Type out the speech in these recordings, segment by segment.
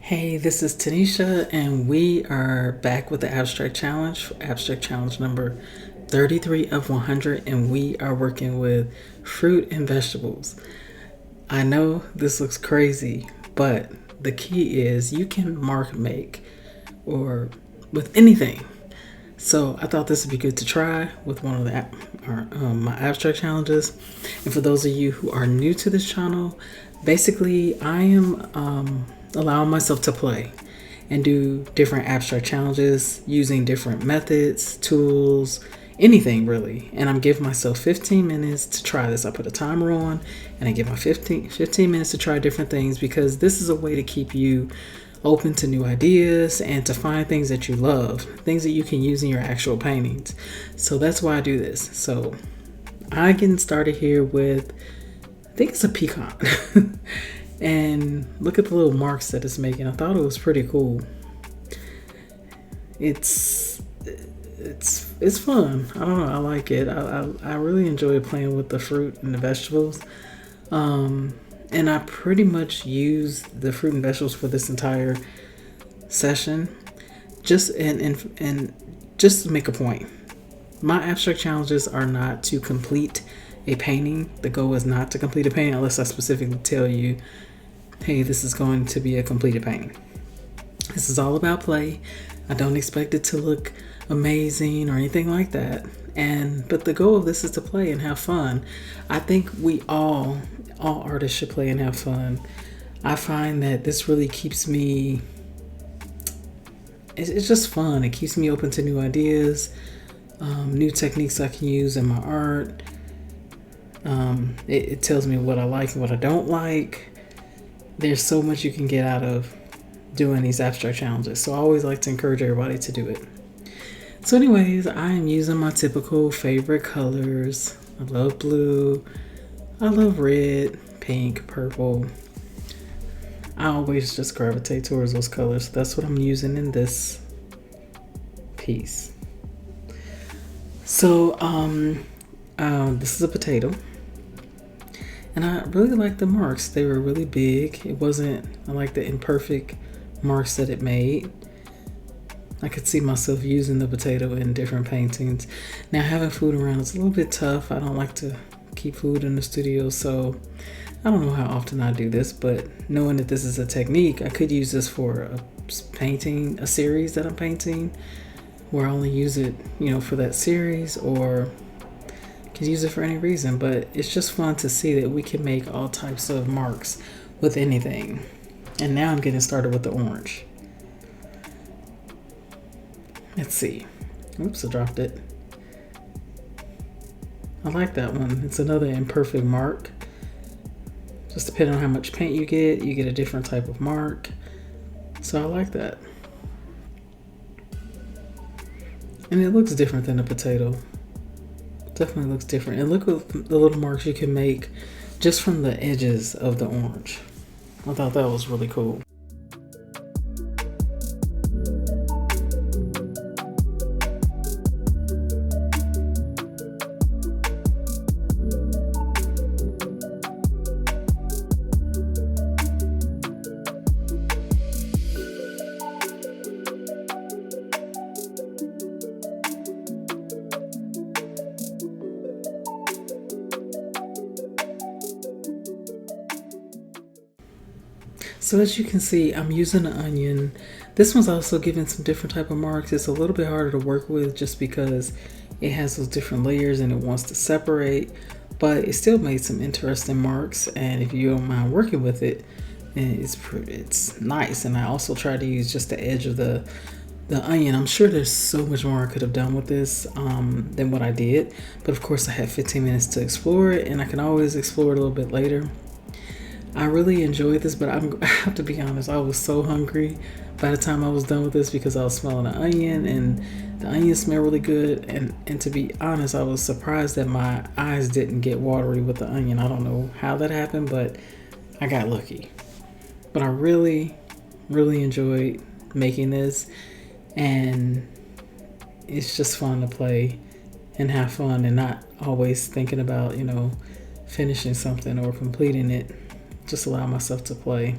Hey, this is Tanisha, and we are back with the abstract challenge number 33 of 100, and we are working with fruit and vegetables. I know this looks crazy, but the key is you can mark make or with anything. So I thought this would be good to try with one of my abstract challenges. And for those of you who are new to this channel, basically I am allowing myself to play and do different abstract challenges using different methods, tools, anything really. And I'm giving myself 15 minutes to try this. I put a timer on and I give my 15 minutes to try different things, because this is a way to keep you open to new ideas and to find things that you love, things that you can use in your actual paintings. So that's why I do this. So I getting started here with, I think it's a pecan. And look at the little marks that it's making. I thought it was pretty cool. It's fun. I don't know. I like it. I really enjoy playing with the fruit and the vegetables. And I pretty much use the fruit and vegetables for this entire session. Just and just to make a point, my abstract challenges are not to complete a painting. The goal is not to complete a painting unless I specifically tell you, hey, this is going to be a completed painting. This is all about play. I don't expect it to look amazing or anything like that. But the goal of this is to play and have fun. I think we all artists should play and have fun. I find that this really keeps me, it's just fun. It keeps me open to new ideas, new techniques I can use in my art. It tells me what I like and what I don't like. There's so much you can get out of doing these abstract challenges. So I always like to encourage everybody to do it. So anyways, I am using my typical favorite colors. I love blue. I love red, pink, purple. I always just gravitate towards those colors. That's what I'm using in this piece. So this is a potato. And I really like the marks. They were really big. I like the imperfect marks that it made. I could see myself using the potato in different paintings. Now, having food around is a little bit tough. I don't like to keep food in the studio, so I don't know how often I do this, but knowing that this is a technique, I could use this for a series that I'm painting, where I only use it, for that series, or could use it for any reason. But it's just fun to see that we can make all types of marks with anything. And now I'm getting started with the orange. Let's see. Oops, I dropped it. I like that one. It's another imperfect mark. Just depending on how much paint you get a different type of mark. So I like that. And it looks different than a potato. Definitely looks different. And look at the little marks you can make just from the edges of the orange. I thought that was really cool. So as you can see, I'm using an onion. This one's also given some different type of marks. It's a little bit harder to work with just because it has those different layers and it wants to separate, but it still made some interesting marks. And if you don't mind working with it, it's nice. And I also tried to use just the edge of the onion. I'm sure there's so much more I could have done with this than what I did. But of course I had 15 minutes to explore it, and I can always explore it a little bit later. I really enjoyed this, but I have to be honest, I was so hungry by the time I was done with this, because I was smelling the onion and the onion smelled really good. And to be honest, I was surprised that my eyes didn't get watery with the onion. I don't know how that happened, but I got lucky. But I really, really enjoyed making this, and it's just fun to play and have fun and not always thinking about, finishing something or completing it. Just allow myself to play.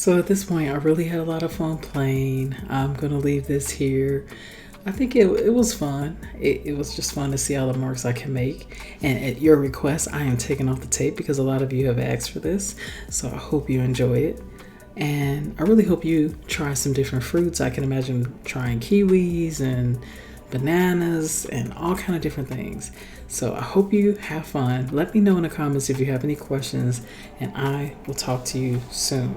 So at this point, I really had a lot of fun playing. I'm going to leave this here. I think it was fun. It was just fun to see all the marks I can make. And at your request, I am taking off the tape because a lot of you have asked for this. So I hope you enjoy it. And I really hope you try some different fruits. I can imagine trying kiwis and bananas and all kind of different things. So I hope you have fun. Let me know in the comments if you have any questions, and I will talk to you soon.